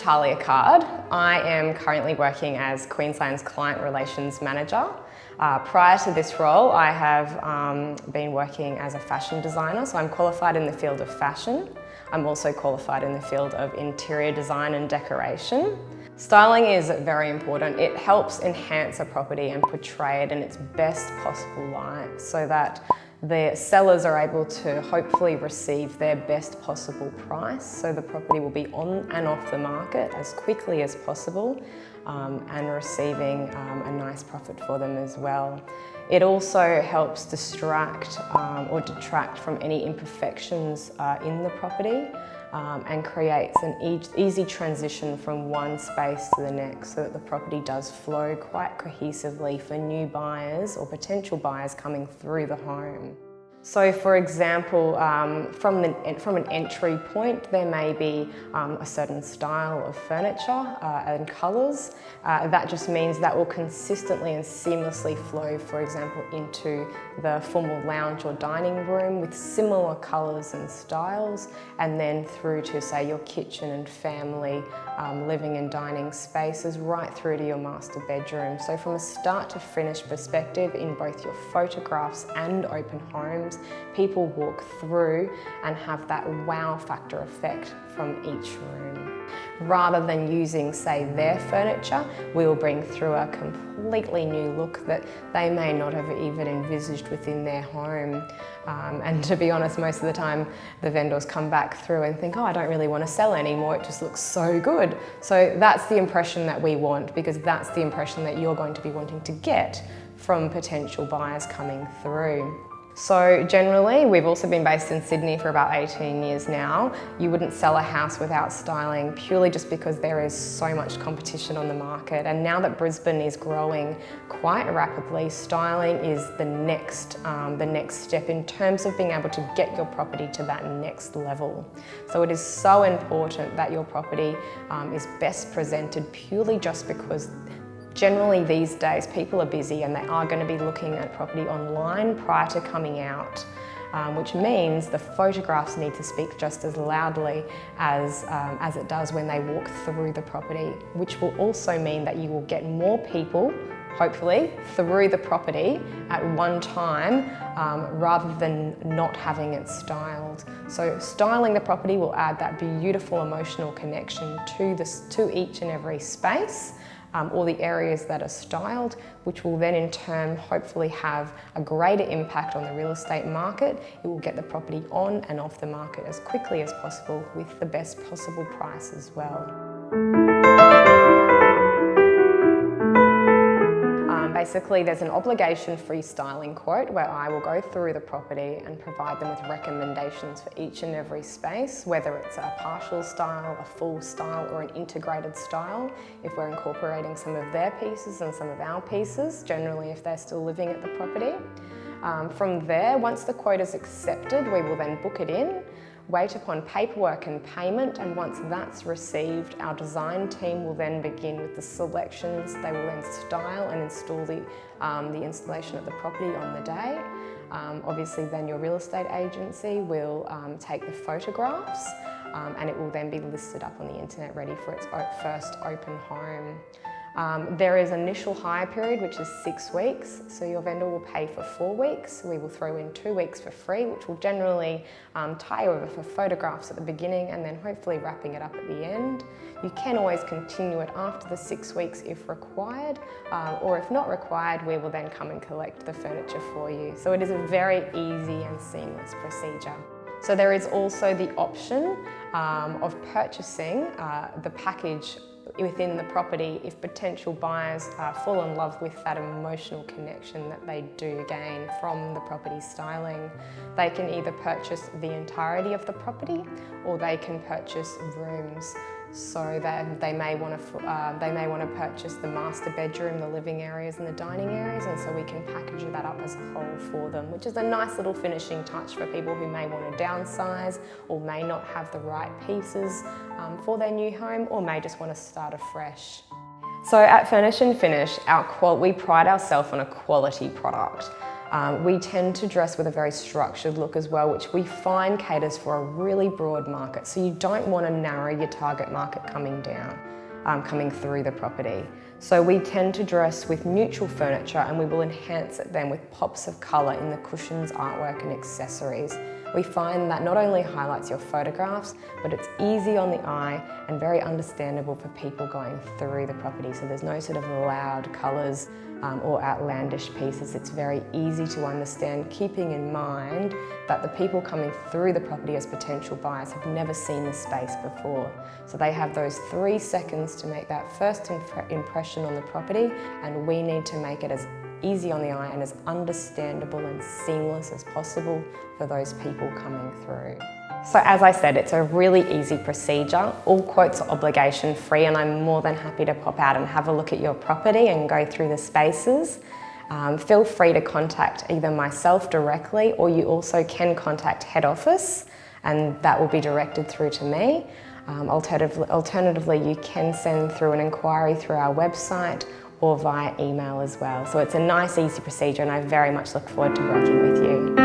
Talia Card. I am currently working as Queensland's Client Relations Manager. Prior to this role, I have been working as a fashion designer, so I'm qualified in the field of fashion. I'm also qualified in the field of interior design and decoration. Styling is very important. It helps enhance a property and portray it in its best possible light so that the sellers are able to hopefully receive their best possible price, so the property will be on and off the market as quickly as possible and receiving a nice profit for them as well. It also helps distract or detract from any imperfections in the property and creates an easy transition from one space to the next so that the property does flow quite cohesively for new buyers or potential buyers coming through the home. So for example, from an entry point, there may be a certain style of furniture and colours. That just means that will consistently and seamlessly flow, for example, into the formal lounge or dining room with similar colours and styles, and then through to, say, your kitchen and family living and dining spaces, right through to your master bedroom. So from a start to finish perspective in both your photographs and open homes, people walk through and have that wow factor effect from each room. Rather than using, say, their furniture, we will bring through a completely new look that they may not have even envisaged within their home. And to be honest, most of the time the vendors come back through and think, oh, I don't really want to sell anymore, it just looks so good. So that's the impression that we want, because that's the impression that you're going to be wanting to get from potential buyers coming through. So generally, we've also been based in Sydney for about 18 years now. You wouldn't sell a house without styling, purely just because there is so much competition on the market. And now that Brisbane is growing quite rapidly, styling is the next step in terms of being able to get your property to that next level. So it is so important that your property is best presented, purely just because generally these days people are busy and they are going to be looking at property online prior to coming out, which means the photographs need to speak just as loudly as it does when they walk through the property, which will also mean that you will get more people, hopefully, through the property at one time rather than not having it styled. So styling the property will add that beautiful emotional connection to each and every space. Or the areas that are styled, which will then in turn hopefully have a greater impact on the real estate market. It will get the property on and off the market as quickly as possible with the best possible price as well. Basically, there's an obligation-free styling quote where I will go through the property and provide them with recommendations for each and every space, whether it's a partial style, a full style, or an integrated style, if we're incorporating some of their pieces and some of our pieces, generally if they're still living at the property. From there, once the quote is accepted, we will then book it in, wait upon paperwork and payment, and once that's received, our design team will then begin with the selections. They will then style and install the installation of the property on the day. Obviously then your real estate agency will take the photographs and it will then be listed up on the internet ready for its first open home. There is an initial hire period, which is 6 weeks, so your vendor will pay for 4 weeks. We will throw in 2 weeks for free, which will generally tie over for photographs at the beginning and then hopefully wrapping it up at the end. You can always continue it after the 6 weeks if required, or if not required, we will then come and collect the furniture for you. So it is a very easy and seamless procedure. So there is also the option of purchasing the package within the property if potential buyers fall in love with that emotional connection that they do gain from the property styling. They can either purchase the entirety of the property or they can purchase rooms. So that they may want to purchase the master bedroom, the living areas and the dining areas, and so we can package that up as a whole for them, which is a nice little finishing touch for people who may want to downsize or may not have the right pieces for their new home, or may just want to start afresh. So at Furnish and Finish, we pride ourselves on a quality product. We tend to dress with a very structured look as well, which we find caters for a really broad market. So you don't want to narrow your target market coming through the property. So we tend to dress with neutral furniture, and we will enhance it then with pops of colour in the cushions, artwork and accessories. We find that not only highlights your photographs, but it's easy on the eye and very understandable for people going through the property. So there's no sort of loud colours or outlandish pieces. It's very easy to understand, keeping in mind that the people coming through the property as potential buyers have never seen the space before. So they have those 3 seconds to make that first impression on the property, and we need to make it as easy on the eye and as understandable and seamless as possible for those people coming through. So as I said, it's a really easy procedure. All quotes are obligation free, and I'm more than happy to pop out and have a look at your property and go through the spaces. Feel free to contact either myself directly, or you also can contact head office and that will be directed through to me. Alternatively, you can send through an inquiry through our website or via email as well. So it's a nice, easy procedure, and I very much look forward to working with you.